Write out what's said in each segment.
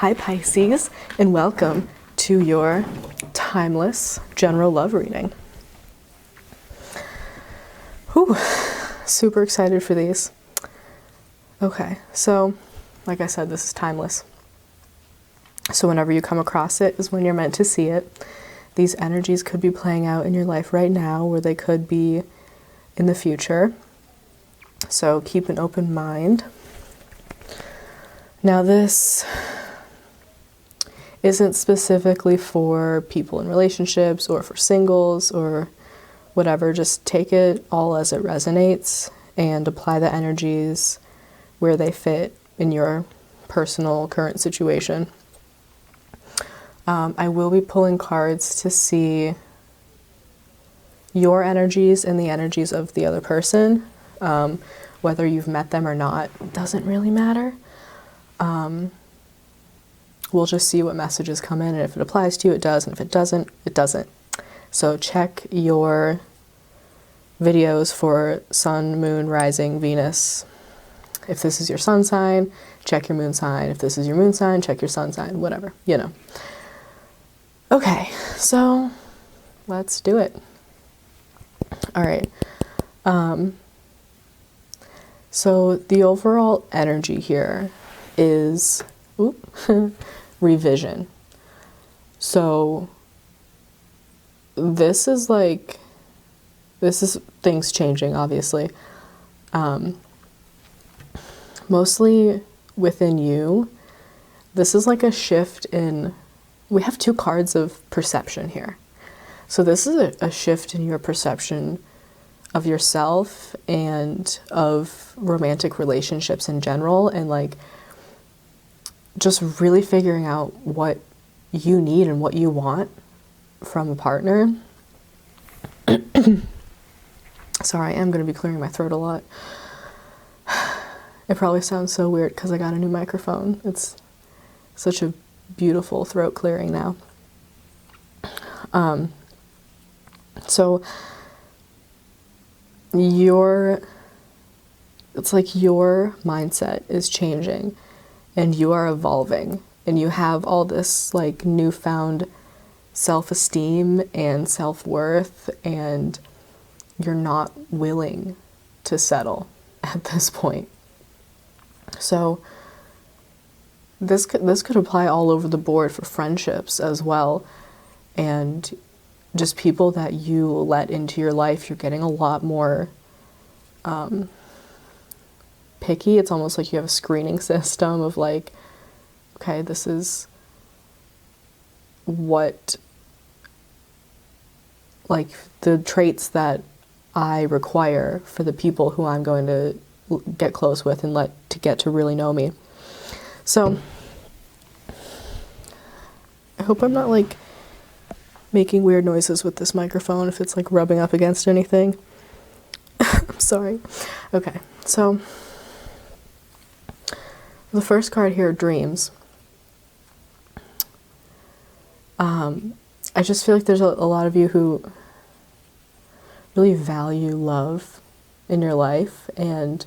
Hi Pisces, and welcome to your timeless general love reading. Whew, super excited for these. Okay, so like I said, this is timeless. So whenever you come across it is when you're meant to see it. These energies could be playing out in your life right now, or they could be in the future. So keep an open mind. Now this isn't specifically for people in relationships or for singles or whatever. Just take it all as it resonates and apply the energies where they fit in your personal current situation. I will be pulling cards to see your energies and the energies of the other person. Whether you've met them or not doesn't really matter. We'll just see what messages come in, and if it applies to you, it does, and if it doesn't, it doesn't. So check your videos for sun, moon, rising, Venus. If this is your sun sign, check your moon sign. If this is your moon sign, check your sun sign, whatever, you know. Okay, so let's do it. All right. So the overall energy here is revision. So this is things changing, obviously. Mostly within you. This is like a shift in, we have two cards of perception here. So this is a shift in your perception of yourself and of romantic relationships in general, and like just really figuring out what you need and what you want from a partner. Sorry, I am going to be clearing my throat a lot. It probably sounds so weird because I got a new microphone. It's such a beautiful throat clearing now. So it's like your mindset is changing and you are evolving, and you have all this like newfound self-esteem and self-worth, and you're not willing to settle at this point. So this could apply all over the board for friendships as well, and just people that you let into your life. You're getting a lot more picky. It's almost like you have a screening system of like, okay, this is what, like the traits that I require for the people who I'm going to get close with and let to get to really know me. So I hope I'm not like making weird noises with this microphone if it's like rubbing up against anything. I'm sorry. Okay, so the first card here, dreams. I just feel like there's a lot of you who really value love in your life, and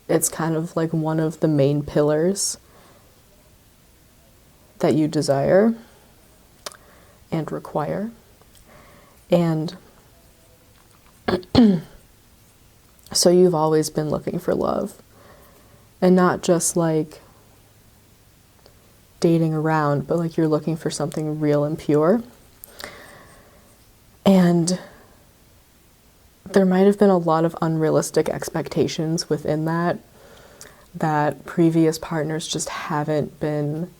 it's kind of like one of the main pillars that you desire and require. And so you've always been looking for love, and not just like dating around, but like you're looking for something real and pure. And there might have been a lot of unrealistic expectations within that previous partners just haven't been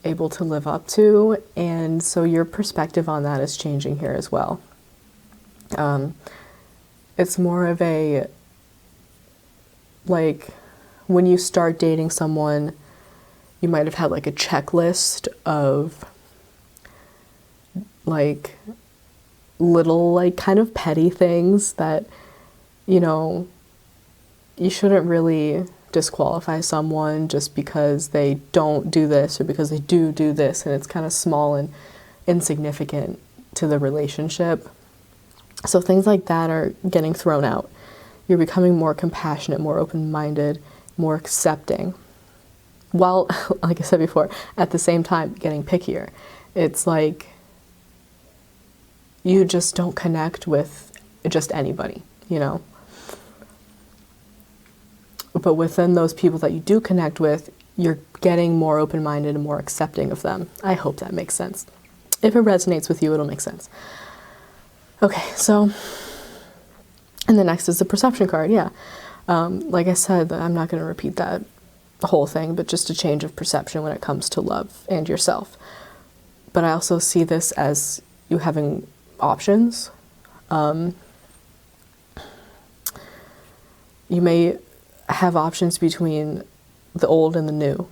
able to live up to, and so your perspective on that is changing here as well. It's more of a, like, when you start dating someone, you might have had like a checklist of like little like kind of petty things that, you know, you shouldn't really disqualify someone just because they don't do this or because they do this, and it's kind of small and insignificant to the relationship. So things like that are getting thrown out. You're becoming more compassionate, more open-minded, more accepting. while, like I said before, at the same time getting pickier. It's like you just don't connect with just anybody, you know? But within those people that you do connect with, you're getting more open-minded and more accepting of them. I hope that makes sense. If it resonates with you, it'll make sense. Okay, so, and the next is the perception card, yeah. Like I said, I'm not going to repeat that whole thing, but just a change of perception when it comes to love and yourself. But I also see this as you having options. You may have options between the old and the new,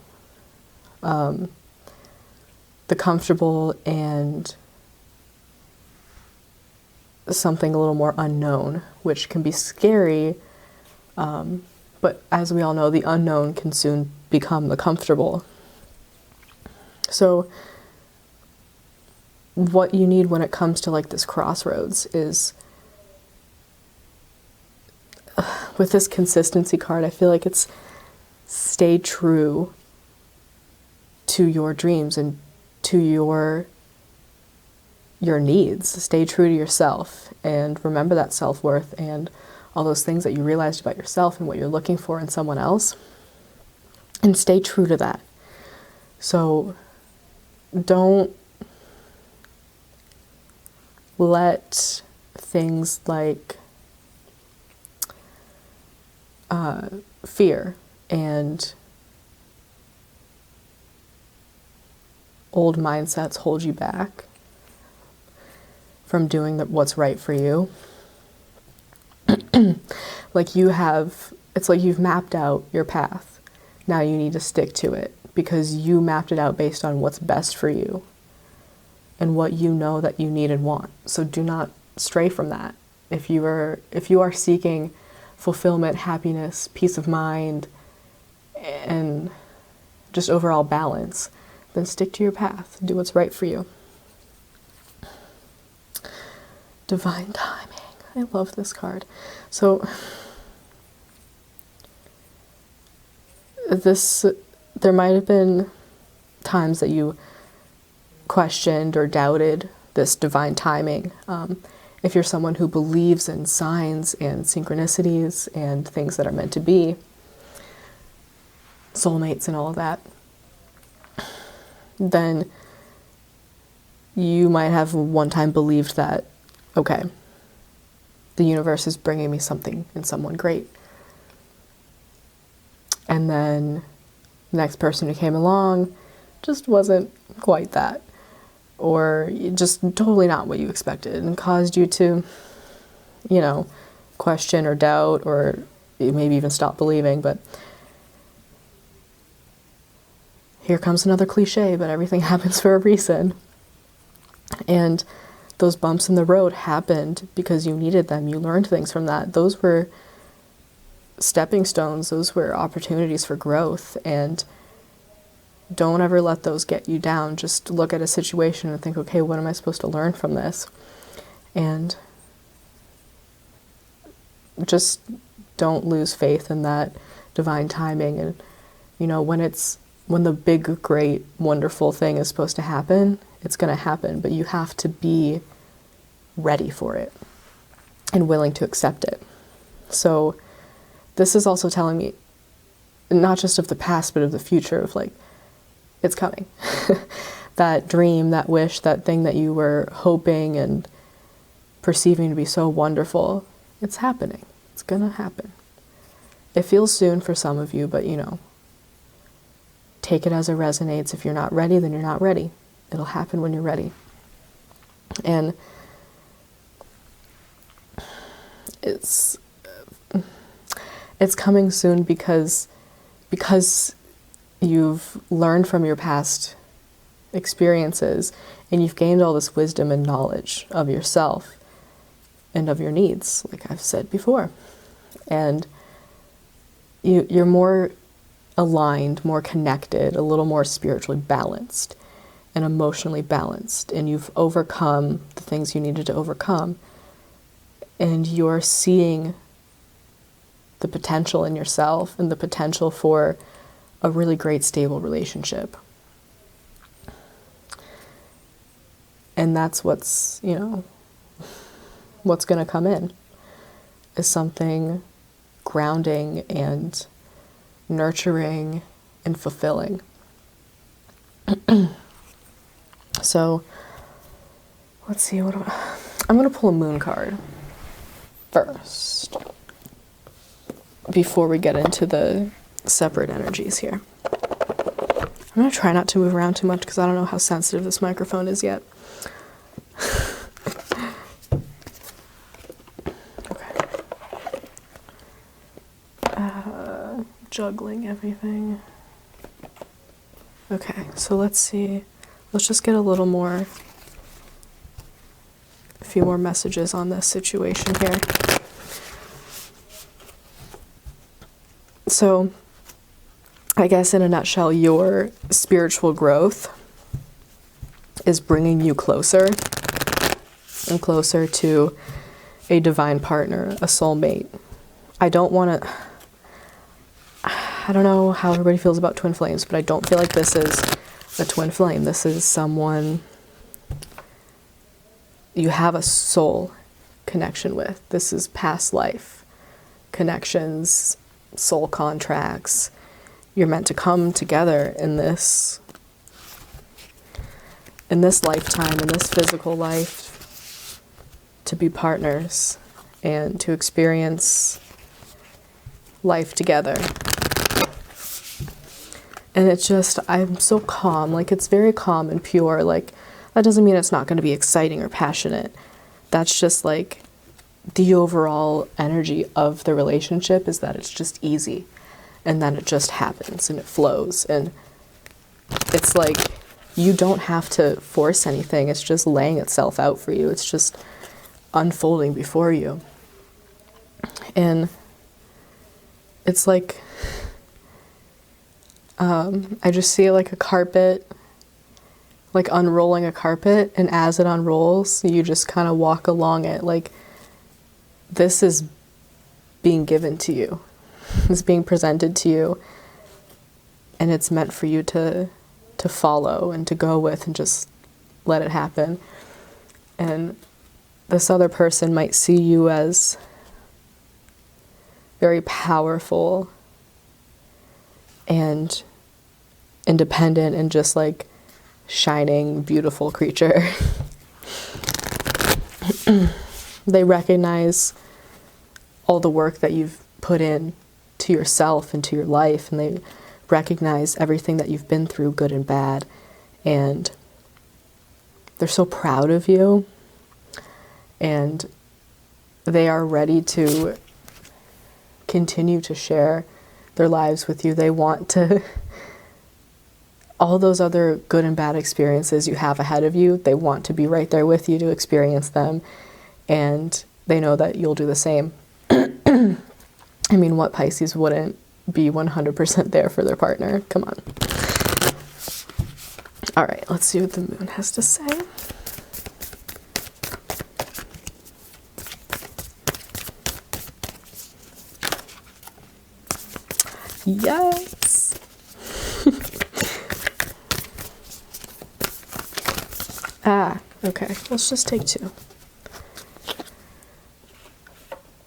the comfortable and something a little more unknown, which can be scary, but as we all know, the unknown can soon become the comfortable. So what you need when it comes to like this crossroads is, with this consistency card, I feel like it's stay true to your dreams and to your needs. Stay true to yourself and remember that self-worth and all those things that you realized about yourself and what you're looking for in someone else, and stay true to that. So don't let things like fear and old mindsets hold you back from doing what's right for you. It's like you've mapped out your path. Now you need to stick to it because you mapped it out based on what's best for you and what you know that you need and want. So do not stray from that. If you are seeking fulfillment, happiness, peace of mind, and just overall balance, then stick to your path. Do what's right for you. Divine timing. I love this card. So there might have been times that you questioned or doubted this divine timing. If you're someone who believes in signs and synchronicities and things that are meant to be, soulmates and all of that, then you might have one time believed that, okay, the universe is bringing me something and someone great. And then the next person who came along just wasn't quite that, or just totally not what you expected, and caused you to, question or doubt, or maybe even stop believing. But here comes another cliche, but everything happens for a reason. And those bumps in the road happened because you needed them. You learned things from that. Those were stepping stones. Those were opportunities for growth. And don't ever let those get you down. Just look at a situation and think, okay, what am I supposed to learn from this? And just don't lose faith in that divine timing. And, when the big, great, wonderful thing is supposed to happen, it's going to happen. But you have to be ready for it and willing to accept it. So this is also telling me not just of the past, but of the future, of like, it's coming. That dream, that wish, that thing that you were hoping and perceiving to be so wonderful, it's happening. It's gonna happen. It feels soon for some of you, but take it as it resonates. If you're not ready, then you're not ready. It'll happen when you're ready. And it's coming soon because you've learned from your past experiences and you've gained all this wisdom and knowledge of yourself and of your needs, like I've said before. And you're more aligned, more connected, a little more spiritually balanced and emotionally balanced, and you've overcome the things you needed to overcome, and you're seeing the potential in yourself and the potential for a really great stable relationship. And that's what's, you know, what's going to come in is something grounding and nurturing and fulfilling. So let's see, I'm going to pull a moon card first before we get into the separate energies here. I'm going to try not to move around too much because I don't know how sensitive this microphone is yet. Juggling everything. Okay, so let's see. Let's just get a few more messages on this situation here. So, I guess in a nutshell, your spiritual growth is bringing you closer and closer to a divine partner, a soulmate. I don't know how everybody feels about twin flames, but I don't feel like this is a twin flame. This is someone you have a soul connection with. This is past life connections, soul contracts. You're meant to come together in this lifetime, in this physical life, to be partners and to experience life together. And it's just, I'm so calm, like it's very calm and pure. Like that doesn't mean it's not going to be exciting or passionate. That's just like the overall energy of the relationship is that it's just easy and then it just happens and it flows. And it's like, you don't have to force anything. It's just laying itself out for you. It's just unfolding before you. And it's like, I just see like a carpet, like unrolling a carpet, and as it unrolls, you just kind of walk along it. Like this is being given to you. It's being presented to you, and it's meant for you to follow and to go with and just let it happen. And this other person might see you as very powerful and independent and just like shining, beautiful creature. They recognize all the work that you've put in to yourself and to your life, and they recognize everything that you've been through, good and bad, and they're so proud of you, and they are ready to continue to share their lives with you. They want to, all those other good and bad experiences you have ahead of you, they want to be right there with you to experience them, and they know that you'll do the same. I mean, what Pisces wouldn't be 100% there for their partner? Come on. All right, let's see what the moon has to say. Yes. Okay. Let's just take two.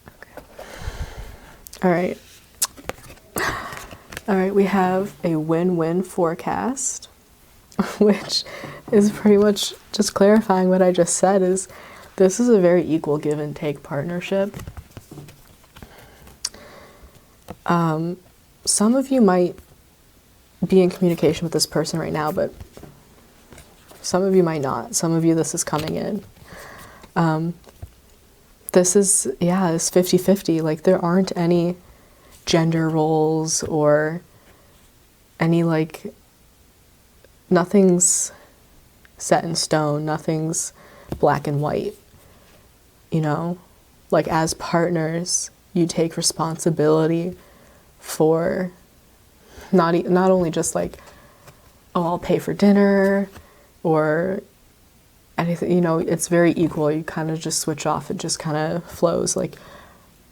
Okay. All right. All right, we have a win-win forecast, which is pretty much just clarifying what I just said. Is this is a very equal give and take partnership. Some of you might be in communication with this person right now, but some of you might not. Some of you, this is coming in. This is, it's 50-50. Like, there aren't any gender roles or any, like, nothing's set in stone. Nothing's black and white. You know? Like, as partners, you take responsibility for not only just like, oh, I'll pay for dinner or anything, you know, it's very equal. You kind of just switch off. It just kind of flows. Like,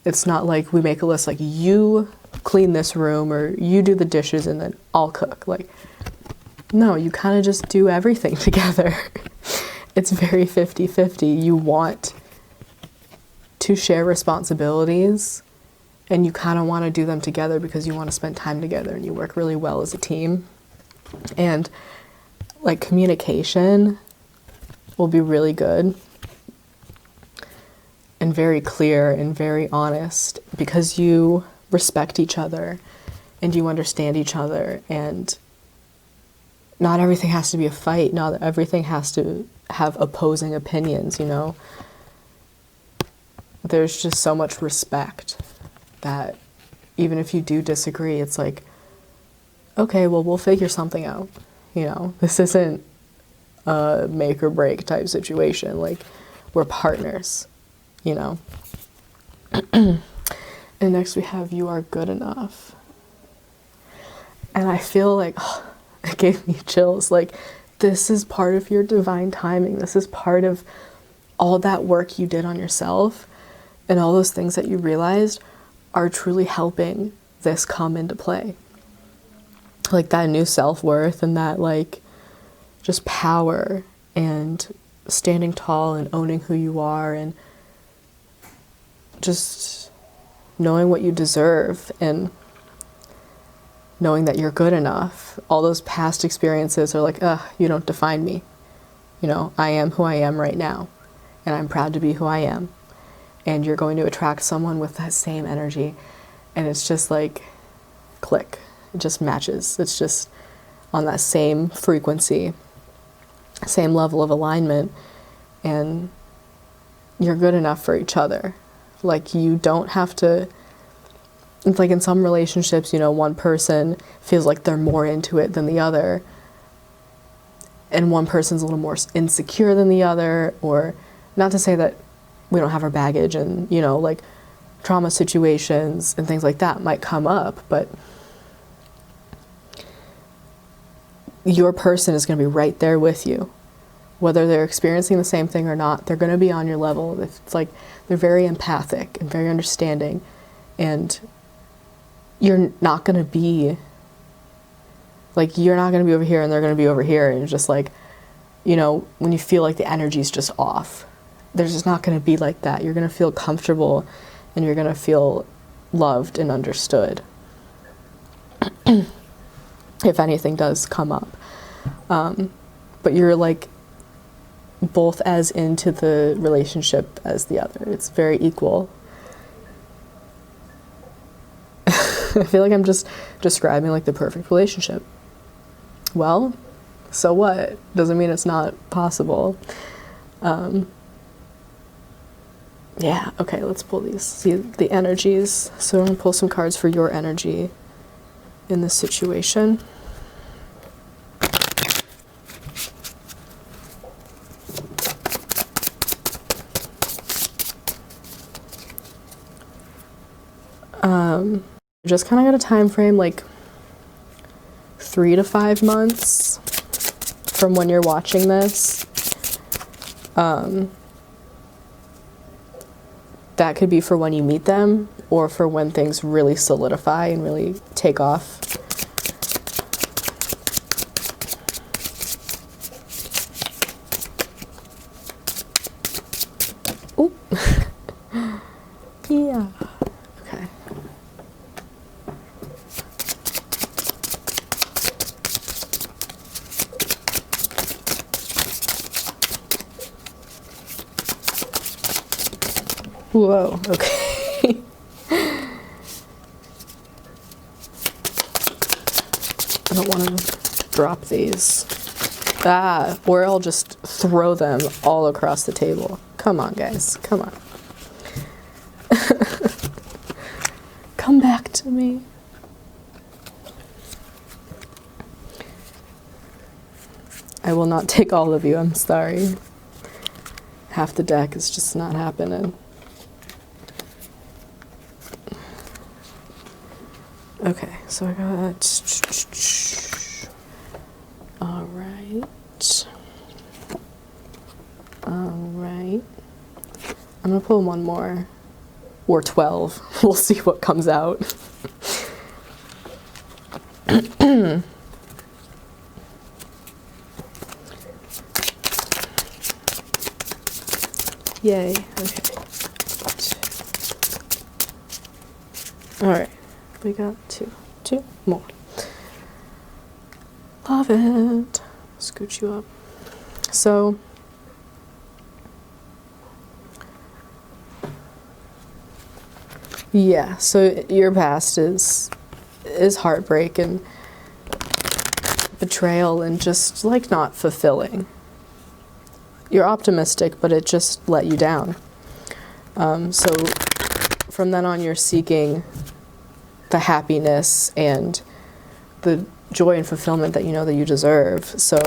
it's not like we make a list like, you clean this room, or you do the dishes and then I'll cook. Like, no, you kind of just do everything together. It's very 50-50. You want to share responsibilities, and you kind of want to do them together because you want to spend time together and you work really well as a team. And like, communication will be really good and very clear and very honest because you respect each other and you understand each other, and not everything has to be a fight. Not everything has to have opposing opinions, you know. There's just so much respect that even if you do disagree, it's like, okay, well, we'll figure something out. You know, this isn't a make or break type situation. Like, we're partners, you know. And next we have you are good enough. And I feel like, oh, it gave me chills. Like, this is part of your divine timing. This is part of all that work you did on yourself, and all those things that you realized are truly helping this come into play. Like, that new self-worth and that, like, just power and standing tall and owning who you are and just knowing what you deserve and knowing that you're good enough. All those past experiences are like, you don't define me. You know, I am who I am right now, and I'm proud to be who I am. And you're going to attract someone with that same energy, and it's just like, click. It just matches. It's just on that same frequency, same level of alignment, and you're good enough for each other. Like, you don't have to, it's like in some relationships, you know, one person feels like they're more into it than the other, and one person's a little more insecure than the other, or not to say that we don't have our baggage and, you know, like, trauma situations and things like that might come up, but your person is going to be right there with you. Whether they're experiencing the same thing or not, they're going to be on your level. It's like, they're very empathic and very understanding, and you're not going to be, like, you're not going to be over here and they're going to be over here, and it's just like, you know, when you feel like the energy's just off, there's just not going to be like that. You're going to feel comfortable and you're going to feel loved and understood. If anything does come up. But you're like both as into the relationship as the other. It's very equal. I feel like I'm just describing like the perfect relationship. Well, so what? Doesn't mean it's not possible. Yeah, okay, let's pull these. See the energies. So I'm going to pull some cards for your energy in this situation. Just kind of got a time frame, like 3 to 5 months from when you're watching this. That could be for when you meet them, or for when things really solidify and really take off. Ooh. Yeah. Okay. Whoa, okay. I don't want to drop these. Or I'll just throw them all across the table. Come on, guys, come on. Come back to me. I will not take all of you, I'm sorry. Half the deck is just not happening. Okay, so I got... Alright. Alright. I'm gonna pull one more. Or 12. We'll see what comes out. Yay. Okay. Alright. We got two more. Love it. Scooch you up. So, yeah, so your past is heartbreak and betrayal and just like not fulfilling. You're optimistic, but it just let you down. So from then on, you're seeking the happiness and the joy and fulfillment that you know that you deserve. So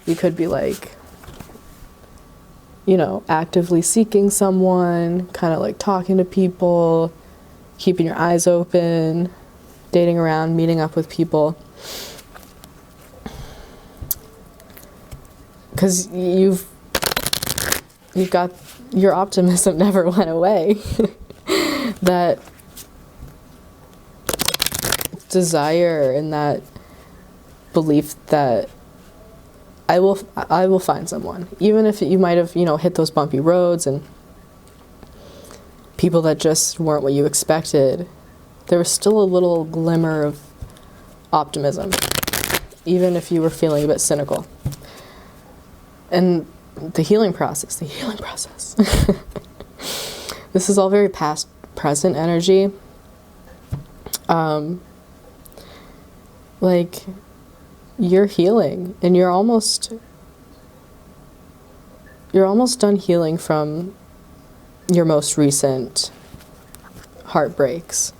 you could be like, you know, actively seeking someone, kind of like talking to people, keeping your eyes open, dating around, meeting up with people. Because you've got, your optimism never went away. That desire and that belief that I will find someone, even if you might have, you know, hit those bumpy roads and people that just weren't what you expected. There was still a little glimmer of optimism, even if you were feeling a bit cynical. And the healing process. This is all very past, present energy. Like, you're healing, and you're almost done healing from your most recent heartbreaks.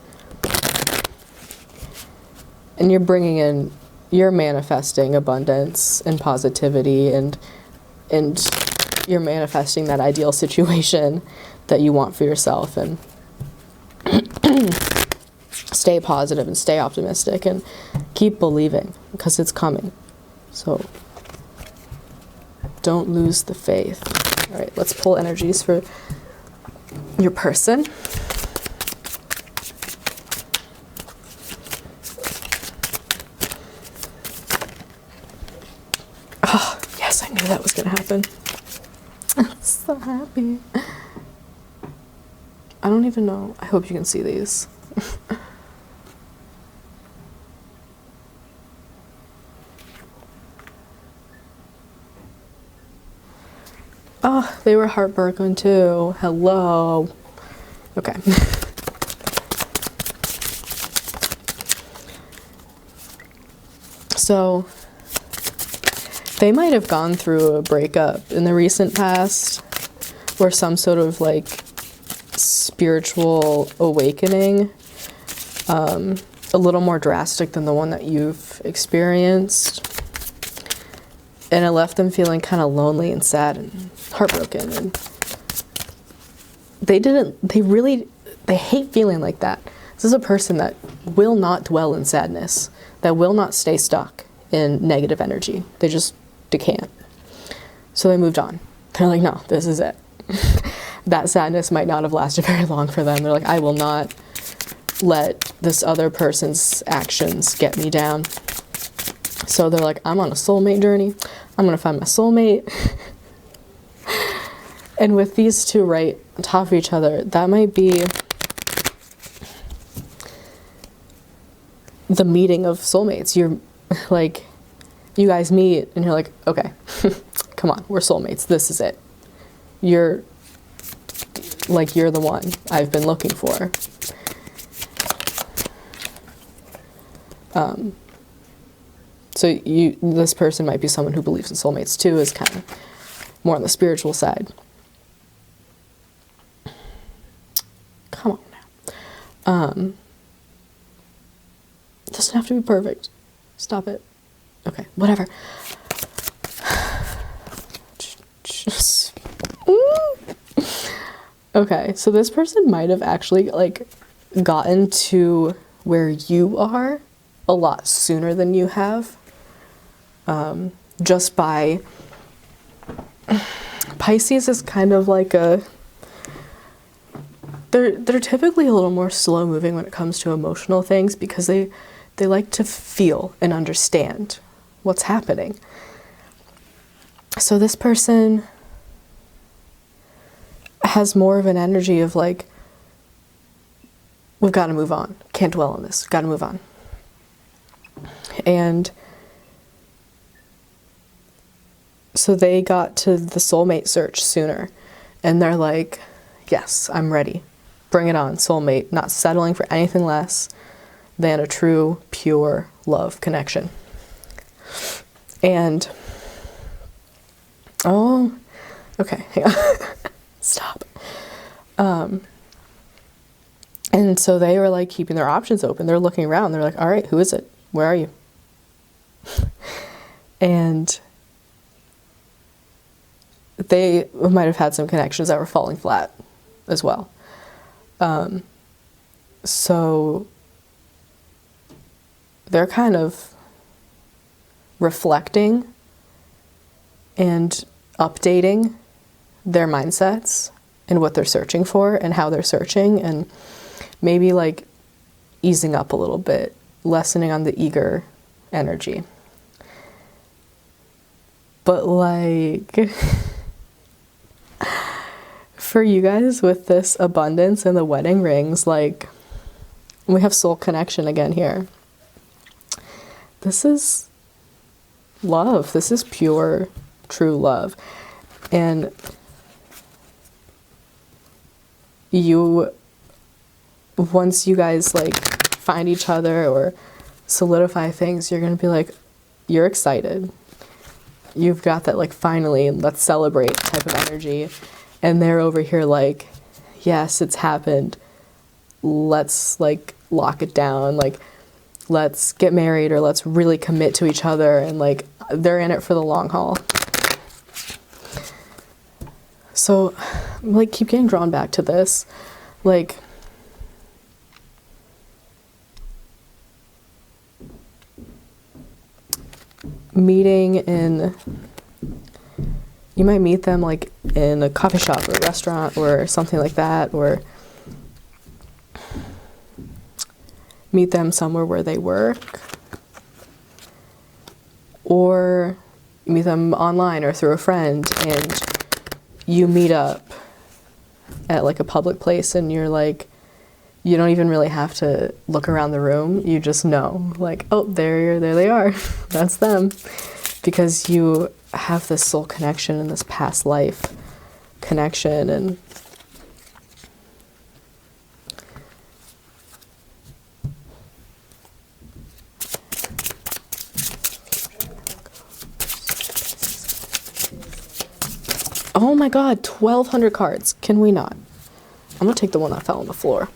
And you're manifesting abundance and positivity, and you're manifesting that ideal situation that you want for yourself, and stay positive and stay optimistic and keep believing, because it's coming. So don't lose the faith. All right, let's pull energies for your person. Oh, yes, I knew that was going to happen. I'm so happy. I don't even know. I hope you can see these. Oh, they were heartbroken too. Hello. Okay. So, they might have gone through a breakup in the recent past, or some sort of like spiritual awakening, a little more drastic than the one that you've experienced. And it left them feeling kind of lonely and sad and heartbroken. And they hate feeling like that. This is a person that will not dwell in sadness, that will not stay stuck in negative energy. They can't. So they moved on. They're like, no, this is it. That sadness might not have lasted very long for them. They're like, I will not let this other person's actions get me down. So they're like, I'm on a soulmate journey. I'm going to find my soulmate. And with these two right on top of each other, that might be the meeting of soulmates. You're like, you guys meet and you're like, okay, come on, we're soulmates. This is it. You're the one I've been looking for. So this person might be someone who believes in soulmates too, is kind of more on the spiritual side. Come on now. Doesn't have to be perfect. Stop it. Okay, whatever. Okay, so this person might have actually like gotten to where you are a lot sooner than you have. Just by Pisces is kind of like they're typically a little more slow moving when it comes to emotional things, because they They like to feel and understand what's happening. So this person has more of an energy of like, we've got to move on. Can't dwell on this. Got to move on. And so they got to the soulmate search sooner. And they're like, yes, I'm ready. Bring it on, soulmate. Not settling for anything less than a true, pure love connection. And, oh, okay, hang on. Stop. And so they were like keeping their options open. They're looking around. They're like, all right, who is it? Where are you? And they might have had some connections that were falling flat as well. So they're kind of reflecting and updating their mindsets and what they're searching for and how they're searching, and maybe like easing up a little bit, lessening on the eager energy. But like for you guys with this abundance and the wedding rings, like we have soul connection again here. This is love. This is pure, true love. And you, once you guys like find each other or solidify things, you're going to be like, you're excited. You've got that like finally, let's celebrate type of energy. And they're over here like, yes, it's happened. Let's like lock it down. Like, let's get married, or let's really commit to each other. And like, they're in it for the long haul. So like keep getting drawn back to this. Like, meeting in, you might meet them like in a coffee shop or a restaurant or something like that, or meet them somewhere where they work, or meet them online or through a friend, and you meet up at like a public place and you're like, you don't even really have to look around the room. You just know, like, oh, there they are. That's them. Because you have this soul connection and this past life connection. And oh my God, 1,200 cards. Can we not? I'm gonna take the one that fell on the floor.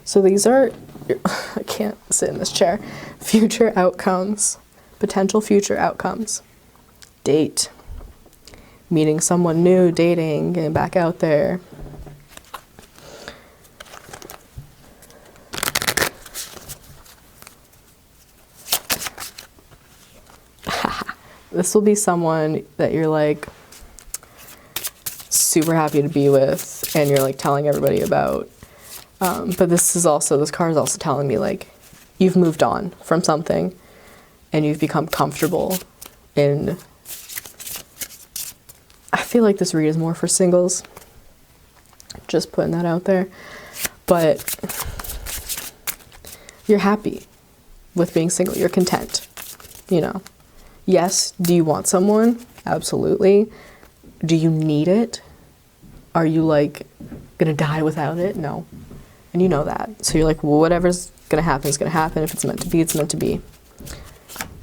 So these are, I can't sit in this chair, future outcomes, potential future outcomes. Date, meeting someone new, dating, getting back out there. This will be someone that you're like super happy to be with and you're like telling everybody about. But this card is also telling me like you've moved on from something and you've become comfortable in, I feel like this read is more for singles. Just putting that out there. But you're happy with being single. You're content, you know. Yes, do you want someone? Absolutely. Do you need it? Are you like gonna die without it? No. And you know that. So you're like, well, whatever's gonna happen is gonna happen. If it's meant to be, it's meant to be.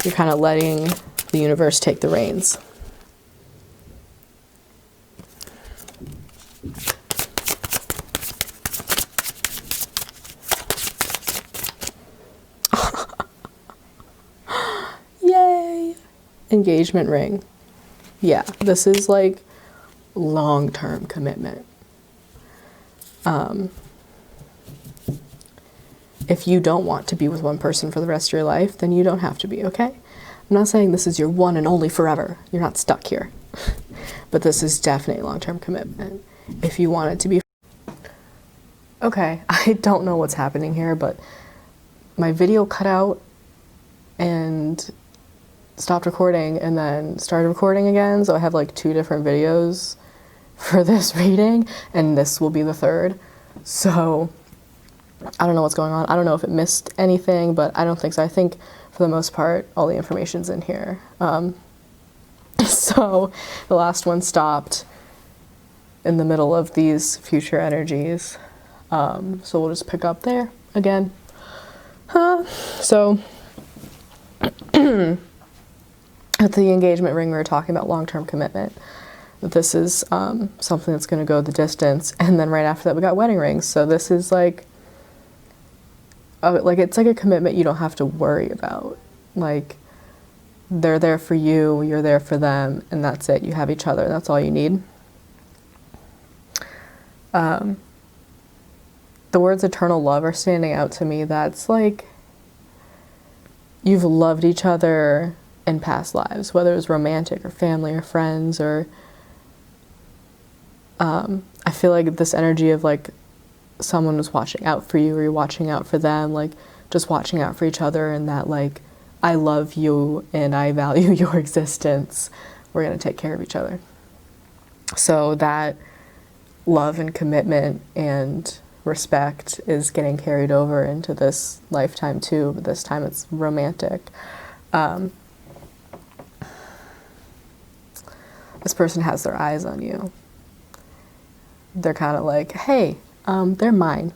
You're kind of letting the universe take the reins. Yay! Engagement ring. Yeah, this is like long-term commitment. If you don't want to be with one person for the rest of your life, then you don't have to be, okay? I'm not saying this is your one and only forever. You're not stuck here. But this is definitely long-term commitment. if you want it to be. Okay, I don't know what's happening here, but my video cut out and stopped recording and then started recording again, so I have like 2 different videos for this reading, and this will be the 3rd. So I don't know what's going on. I don't know if it missed anything, but I don't think so. I think for the most part, all the information's in here. So the last one stopped in the middle of these future energies. So we'll just pick up there again. So at the engagement ring, we were talking about long-term commitment. This is something that's going to go the distance. And then right after that, we got wedding rings. So this is like it's like a commitment you don't have to worry about. Like, they're there for you, you're there for them, and that's it. You have each other. That's all you need. The words eternal love are standing out to me. That's like, you've loved each other in past lives, whether it was romantic or family or friends, or I feel like this energy of like someone was watching out for you or you're watching out for them, like just watching out for each other, and that like, I love you and I value your existence. We're going to take care of each other. So that love and commitment and respect is getting carried over into this lifetime too, but this time it's romantic. This person has their eyes on you. They're kind of like, hey, they're mine.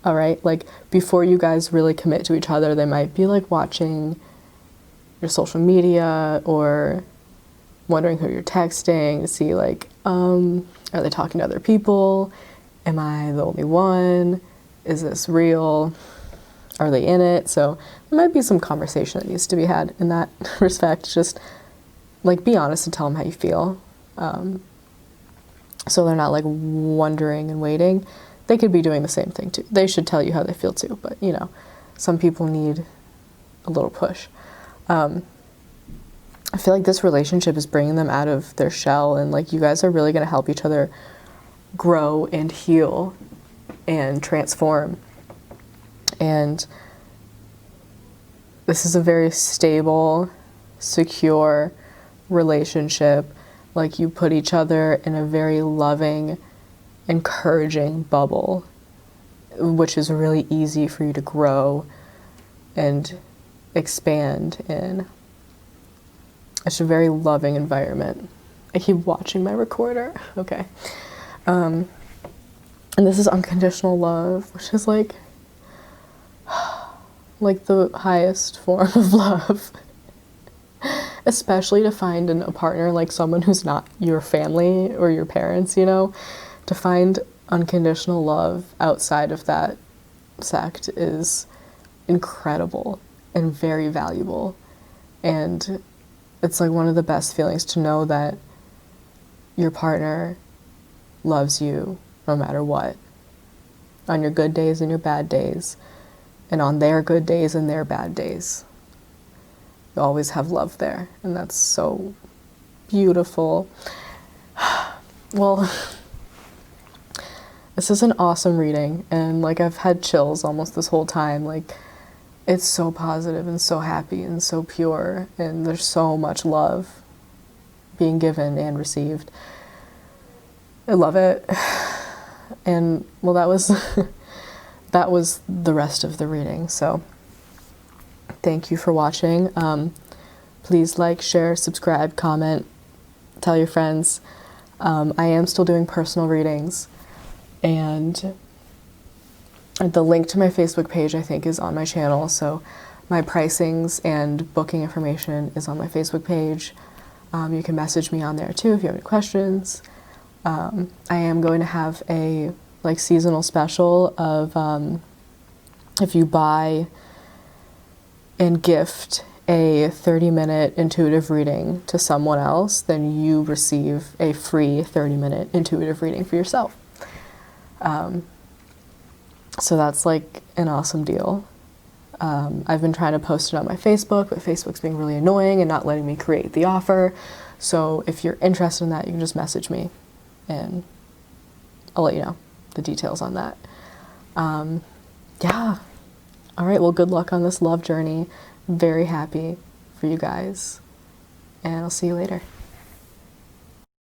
All right, like before you guys really commit to each other, they might be like watching your social media or wondering who you're texting to see like, are they talking to other people? Am I the only one? Is this real? Are they in it? So there might be some conversation that needs to be had in that respect. Just like be honest and tell them how you feel. So they're not like wondering and waiting. They could be doing the same thing too. They should tell you how they feel too, but you know, some people need a little push. I feel like this relationship is bringing them out of their shell, and like you guys are really going to help each other grow and heal and transform. And this is a very stable, secure relationship. Like you put each other in a very loving, encouraging bubble, which is really easy for you to grow and expand in. It's a very loving environment. I keep watching my recorder. Okay. And this is unconditional love, which is like the highest form of love. Especially to find in a partner, like someone who's not your family or your parents, you know, to find unconditional love outside of that sect is incredible and very valuable. And it's like one of the best feelings to know that your partner loves you no matter what, on your good days and your bad days, and on their good days and their bad days. You always have love there, and that's so beautiful. Well, this is an awesome reading, and like I've had chills almost this whole time. Like it's so positive and so happy and so pure, and there's so much love being given and received. I love it. And well, that was that was the rest of the reading. So thank you for watching. Please like, share, subscribe, comment, tell your friends. I am still doing personal readings, and the link to my Facebook page, I think, is on my channel. So my pricings and booking information is on my Facebook page. You can message me on there too if you have any questions. I am going to have a like seasonal special of if you buy and gift a 30-minute intuitive reading to someone else, then you receive a free 30-minute intuitive reading for yourself. So that's like an awesome deal. I've been trying to post it on my Facebook, but Facebook's being really annoying and not letting me create the offer. So if you're interested in that, you can just message me and I'll let you know the details on that. Yeah. All right, well, good luck on this love journey. Very happy for you guys, and I'll see you later.